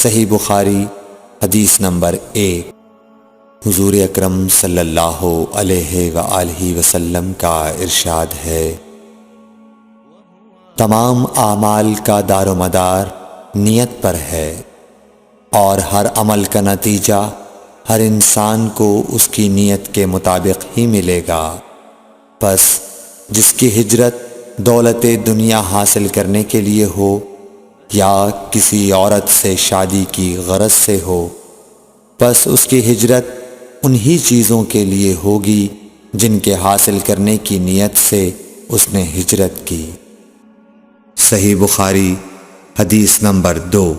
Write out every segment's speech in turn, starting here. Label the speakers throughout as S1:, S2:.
S1: صحیح بخاری حدیث نمبر 1۔ حضور اکرم صلی اللہ علیہ وآلہ وسلم کا ارشاد ہے، تمام اعمال کا دار و مدار نیت پر ہے، اور ہر عمل کا نتیجہ ہر انسان کو اس کی نیت کے مطابق ہی ملے گا۔ پس جس کی ہجرت دولت دنیا حاصل کرنے کے لیے ہو یا کسی عورت سے شادی کی غرض سے ہو، پس اس کی ہجرت انہی چیزوں کے لیے ہوگی جن کے حاصل کرنے کی نیت سے اس نے ہجرت کی۔ صحیح بخاری حدیث نمبر 2۔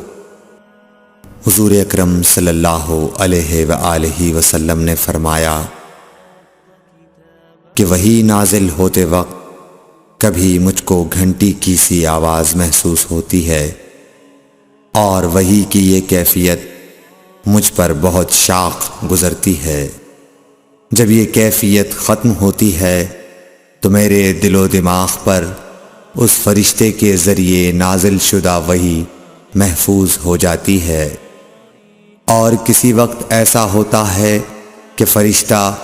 S1: حضور اکرم صلی اللہ علیہ وآلہ وسلم نے فرمایا کہ وحی نازل ہوتے وقت کبھی مجھ کو گھنٹی کی سی آواز محسوس ہوتی ہے، اور وحی کی یہ کیفیت مجھ پر بہت شاق گزرتی ہے۔ جب یہ کیفیت ختم ہوتی ہے تو میرے دل و دماغ پر اس فرشتے کے ذریعے نازل شدہ وحی محفوظ ہو جاتی ہے، اور کسی وقت ایسا ہوتا ہے کہ فرشتہ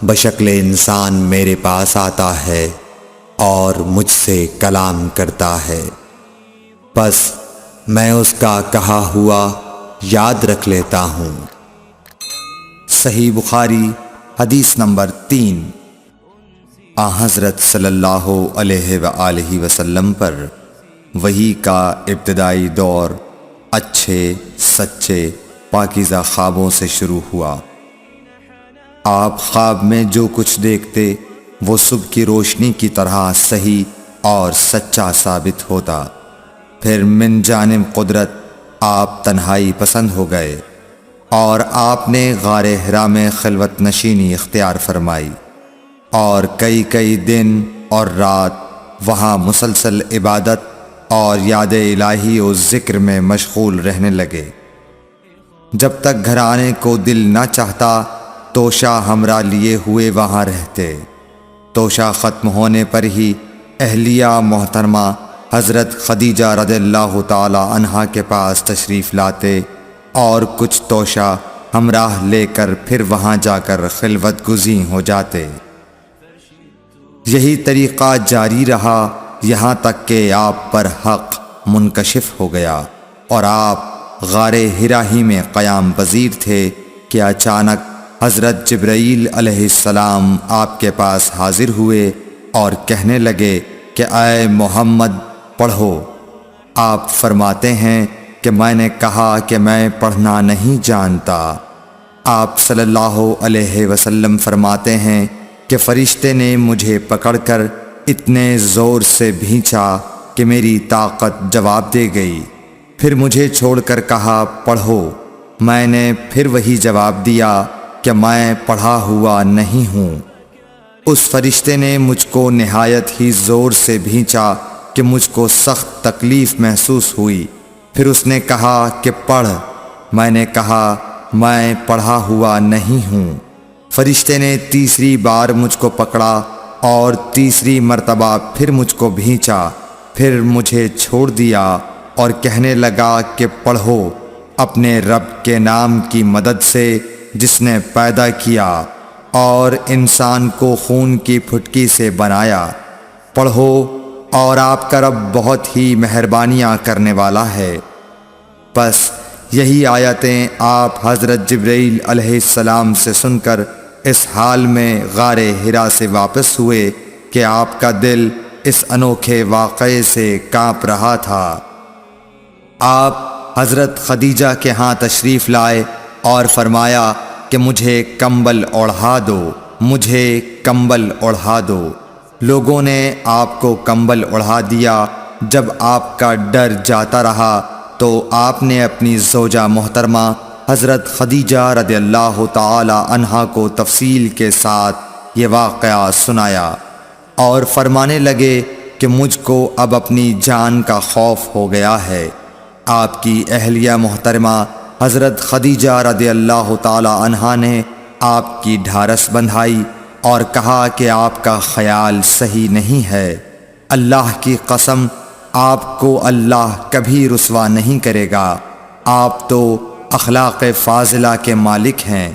S1: بشکل انسان میرے پاس آتا ہے اور مجھ سے کلام کرتا ہے، پس میں اس کا کہا ہوا یاد رکھ لیتا ہوں۔ صحیح بخاری حدیث نمبر 3۔ حضرت صلی اللہ علیہ وآلہ وسلم پر وحی کا ابتدائی دور اچھے سچے پاکیزہ خوابوں سے شروع ہوا۔ آپ خواب میں جو کچھ دیکھتے وہ صبح کی روشنی کی طرح صحیح اور سچا ثابت ہوتا۔ پھر من جانب قدرت آپ تنہائی پسند ہو گئے، اور آپ نے غار حرا میں خلوت نشینی اختیار فرمائی، اور کئی دن اور رات وہاں مسلسل عبادت اور یاد الہی و ذکر میں مشغول رہنے لگے۔ جب تک گھر آنے کو دل نہ چاہتا توشہ ہمراہ لیے ہوئے وہاں رہتے۔ توشہ ختم ہونے پر ہی اہلیہ محترمہ حضرت خدیجہ رضی اللہ تعالی عنہا کے پاس تشریف لاتے، اور کچھ توشہ ہمراہ لے کر پھر وہاں جا کر خلوت گزین ہو جاتے۔ یہی طریقہ جاری رہا یہاں تک کہ آپ پر حق منکشف ہو گیا، اور آپ غار حرا ہی میں قیام پذیر تھے کہ اچانک حضرت جبرائیل علیہ السلام آپ کے پاس حاضر ہوئے اور کہنے لگے کہ اے محمد پڑھو۔ آپ فرماتے ہیں کہ میں نے کہا کہ میں پڑھنا نہیں جانتا۔ آپ صلی اللہ علیہ وسلم فرماتے ہیں کہ فرشتے نے مجھے پکڑ کر اتنے زور سے بھینچا کہ میری طاقت جواب دے گئی، پھر مجھے چھوڑ کر کہا پڑھو۔ میں نے پھر وہی جواب دیا کہ میں پڑھا ہوا نہیں ہوں۔ اس فرشتے نے مجھ کو نہایت ہی زور سے بھینچا کہ مجھ کو سخت تکلیف محسوس ہوئی، پھر اس نے کہا کہ پڑھ۔ میں نے کہا میں پڑھا ہوا نہیں ہوں۔ فرشتے نے تیسری بار مجھ کو پکڑا اور تیسری مرتبہ پھر مجھ کو بھینچا، پھر مجھے چھوڑ دیا اور کہنے لگا کہ پڑھو اپنے رب کے نام کی مدد سے جس نے پیدا کیا اور انسان کو خون کی پھٹکی سے بنایا۔ پڑھو اور آپ کا رب بہت ہی مہربانیاں کرنے والا ہے۔ پس یہی آیتیں آپ حضرت جبرائیل علیہ السلام سے سن کر اس حال میں غار حرا سے واپس ہوئے کہ آپ کا دل اس انوکھے واقعے سے کانپ رہا تھا۔ آپ حضرت خدیجہ کے ہاں تشریف لائے اور فرمایا کہ مجھے کمبل اوڑھا دو، مجھے کمبل اوڑھا دو۔ لوگوں نے آپ کو کمبل اوڑھا دیا۔ جب آپ کا ڈر جاتا رہا تو آپ نے اپنی زوجہ محترمہ حضرت خدیجہ رضی اللہ تعالی عنہا کو تفصیل کے ساتھ یہ واقعہ سنایا، اور فرمانے لگے کہ مجھ کو اب اپنی جان کا خوف ہو گیا ہے۔ آپ کی اہلیہ محترمہ حضرت خدیجہ رضی اللہ تعالی عنہا نے آپ کی ڈھارس بندھائی اور کہا کہ آپ کا خیال صحیح نہیں ہے، اللہ کی قسم آپ کو اللہ کبھی رسوا نہیں کرے گا۔ آپ تو اخلاق فاضلہ کے مالک ہیں،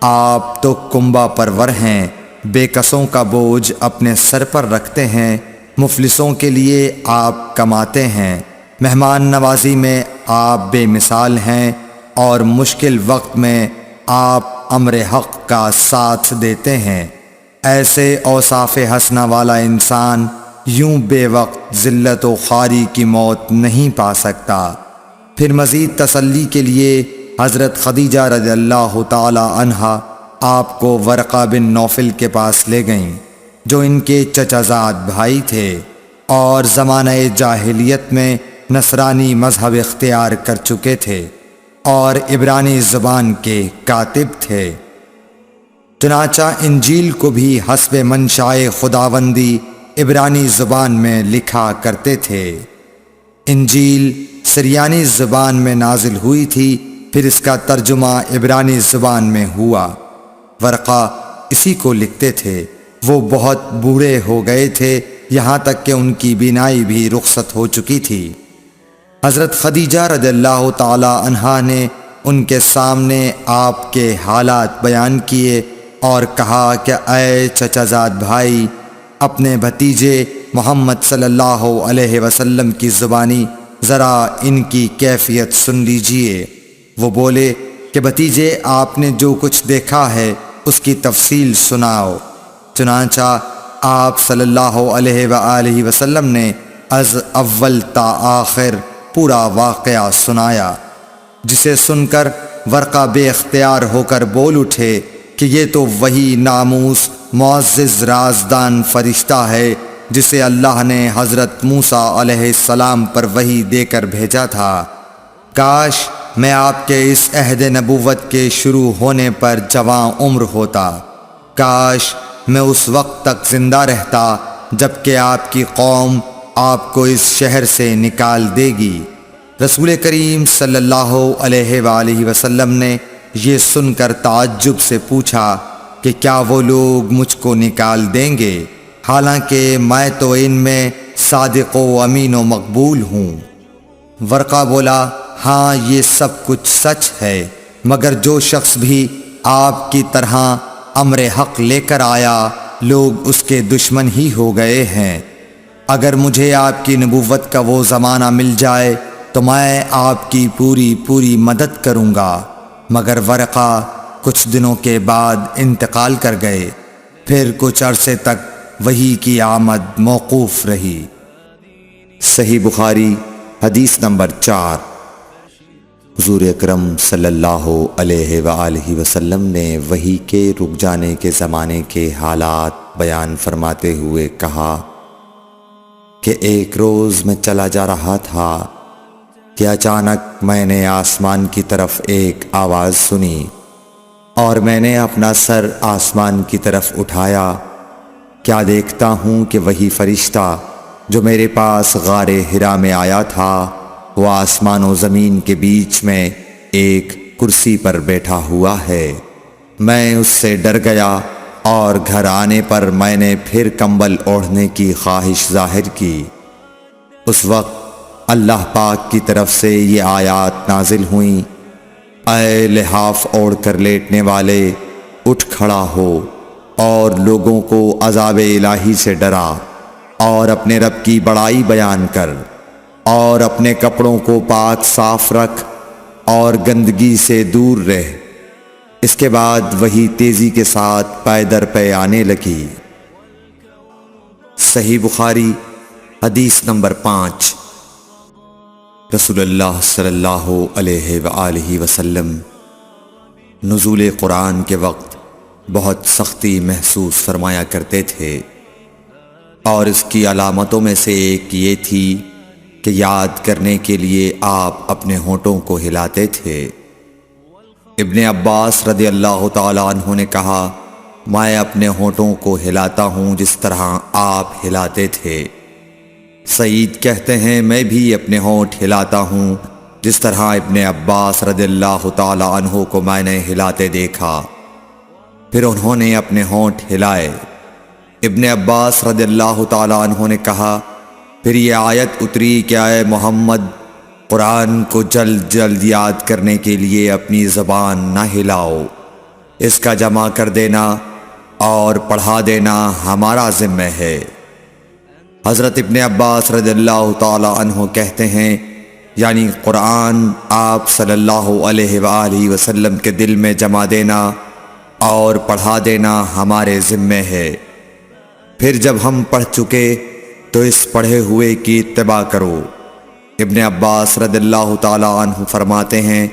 S1: آپ تو کنبہ پرور ہیں، بے کسوں کا بوجھ اپنے سر پر رکھتے ہیں، مفلسوں کے لیے آپ کماتے ہیں، مہمان نوازی میں آپ بے مثال ہیں، اور مشکل وقت میں آپ امر حق کا ساتھ دیتے ہیں۔ ایسے اوصاف حسنہ والا انسان یوں بے وقت ذلت و خواری کی موت نہیں پا سکتا۔ پھر مزید تسلی کے لیے حضرت خدیجہ رضی اللہ تعالی عنہا آپ کو ورقہ بن نوفل کے پاس لے گئیں، جو ان کے چچا زاد بھائی تھے اور زمانہ جاہلیت میں نصرانی مذہب اختیار کر چکے تھے اور عبرانی زبان کے کاتب تھے۔ چنانچہ انجیل کو بھی حسب منشائے خداوندی عبرانی زبان میں لکھا کرتے تھے۔ انجیل سریانی زبان میں نازل ہوئی تھی، پھر اس کا ترجمہ عبرانی زبان میں ہوا۔ ورقہ اسی کو لکھتے تھے۔ وہ بہت بوڑھے ہو گئے تھے، یہاں تک کہ ان کی بینائی بھی رخصت ہو چکی تھی۔ حضرت خدیجہ رضی اللہ تعالی عنہا نے ان کے سامنے آپ کے حالات بیان کیے اور کہا کہ اے چچا زاد بھائی، اپنے بھتیجے محمد صلی اللہ علیہ وسلم کی زبانی ذرا ان کی کیفیت سن لیجئے۔ وہ بولے کہ بھتیجے، آپ نے جو کچھ دیکھا ہے اس کی تفصیل سناؤ۔ چنانچہ آپ صلی اللہ علیہ وآلہ وسلم نے از اول تا آخر پورا واقعہ سنایا، جسے سن کر ورقہ بے اختیار ہو کر بول اٹھے کہ یہ تو وہی ناموس معزز رازدان فرشتہ ہے جسے اللہ نے حضرت موسیٰ علیہ السلام پر وحی دے کر بھیجا تھا۔ کاش میں آپ کے اس عہد نبوت کے شروع ہونے پر جواں عمر ہوتا، کاش میں اس وقت تک زندہ رہتا جب کہ آپ کی قوم آپ کو اس شہر سے نکال دے گی۔ رسول کریم صلی اللہ علیہ وآلہ وسلم نے یہ سن کر تعجب سے پوچھا کہ کیا وہ لوگ مجھ کو نکال دیں گے، حالانکہ میں تو ان میں صادق و امین و مقبول ہوں۔ ورقہ بولا، ہاں یہ سب کچھ سچ ہے، مگر جو شخص بھی آپ کی طرح امر حق لے کر آیا لوگ اس کے دشمن ہی ہو گئے ہیں۔ اگر مجھے آپ کی نبوت کا وہ زمانہ مل جائے تو میں آپ کی پوری مدد کروں گا، مگر ورقہ کچھ دنوں کے بعد انتقال کر گئے۔ پھر کچھ عرصے تک وحی کی آمد موقوف رہی۔ صحیح بخاری حدیث نمبر 4۔ حضور اکرم صلی اللہ علیہ وآلہ وسلم نے وحی کے رک جانے کے زمانے کے حالات بیان فرماتے ہوئے کہا کہ ایک روز میں چلا جا رہا تھا کہ اچانک میں نے آسمان کی طرف ایک آواز سنی، اور میں نے اپنا سر آسمان کی طرف اٹھایا۔ کیا دیکھتا ہوں کہ وہی فرشتہ جو میرے پاس غار حرا میں آیا تھا وہ آسمان و زمین کے بیچ میں ایک کرسی پر بیٹھا ہوا ہے۔ میں اس سے ڈر گیا اور گھر آنے پر میں نے پھر کمبل اوڑھنے کی خواہش ظاہر کی۔ اس وقت اللہ پاک کی طرف سے یہ آیات نازل ہوئیں، اے لحاف اوڑھ کر لیٹنے والے، اٹھ کھڑا ہو اور لوگوں کو عذاب الہی سے ڈرا، اور اپنے رب کی بڑائی بیان کر، اور اپنے کپڑوں کو پاک صاف رکھ اور گندگی سے دور رہ۔ اس کے بعد وہی تیزی کے ساتھ پے در پے آنے لگی۔ صحیح بخاری حدیث نمبر 5۔ رسول اللہ صلی اللہ علیہ وآلہ وسلم نزول قرآن کے وقت بہت سختی محسوس فرمایا کرتے تھے، اور اس کی علامتوں میں سے ایک یہ تھی کہ یاد کرنے کے لیے آپ اپنے ہونٹوں کو ہلاتے تھے۔ ابن عباس رضی اللہ تعالی عنہ نے کہا، میں اپنے ہونٹوں کو ہلاتا ہوں جس طرح آپ ہلاتے تھے۔ سعید کہتے ہیں، میں بھی اپنے ہونٹ ہلاتا ہوں جس طرح ابن عباس رضی اللہ تعالی عنہ کو میں نے ہلاتے دیکھا۔ پھر انہوں نے اپنے ہونٹ ہلائے۔ ابن عباس رضی اللہ تعالی عنہ نے کہا، پھر یہ آیت اتری کہ اے محمد، قرآن کو جلد جلد یاد کرنے کے لیے اپنی زبان نہ ہلاؤ، اس کا جمع کر دینا اور پڑھا دینا ہمارا ذمہ ہے۔ حضرت ابن عباس رضی اللہ تعالی عنہ کہتے ہیں، یعنی قرآن آپ صلی اللہ علیہ وآلہ وسلم کے دل میں جمع دینا اور پڑھا دینا ہمارے ذمہ ہے۔ پھر جب ہم پڑھ چکے تو اس پڑھے ہوئے کی اتباع کرو۔ ابن عباس رضی اللہ تعالی عنہ فرماتے ہیں،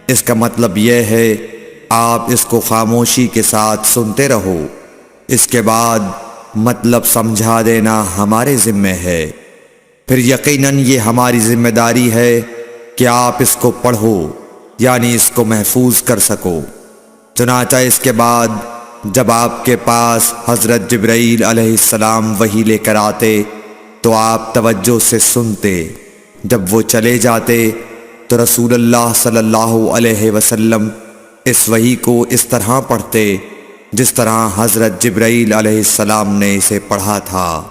S1: اس کا مطلب یہ ہے آپ اس کو خاموشی کے ساتھ سنتے رہو، اس کے بعد مطلب سمجھا دینا ہمارے ذمہ ہے۔ پھر یقیناً یہ ہماری ذمہ داری ہے کہ آپ اس کو پڑھو، یعنی اس کو محفوظ کر سکو۔ چنانچہ اس کے بعد جب آپ کے پاس حضرت جبرائیل علیہ السلام وحی لے کر آتے تو آپ توجہ سے سنتے، جب وہ چلے جاتے تو رسول اللہ صلی اللہ علیہ وسلم اس وحی کو اس طرح پڑھتے جس طرح حضرت جبرائیل علیہ السلام نے اسے پڑھا تھا۔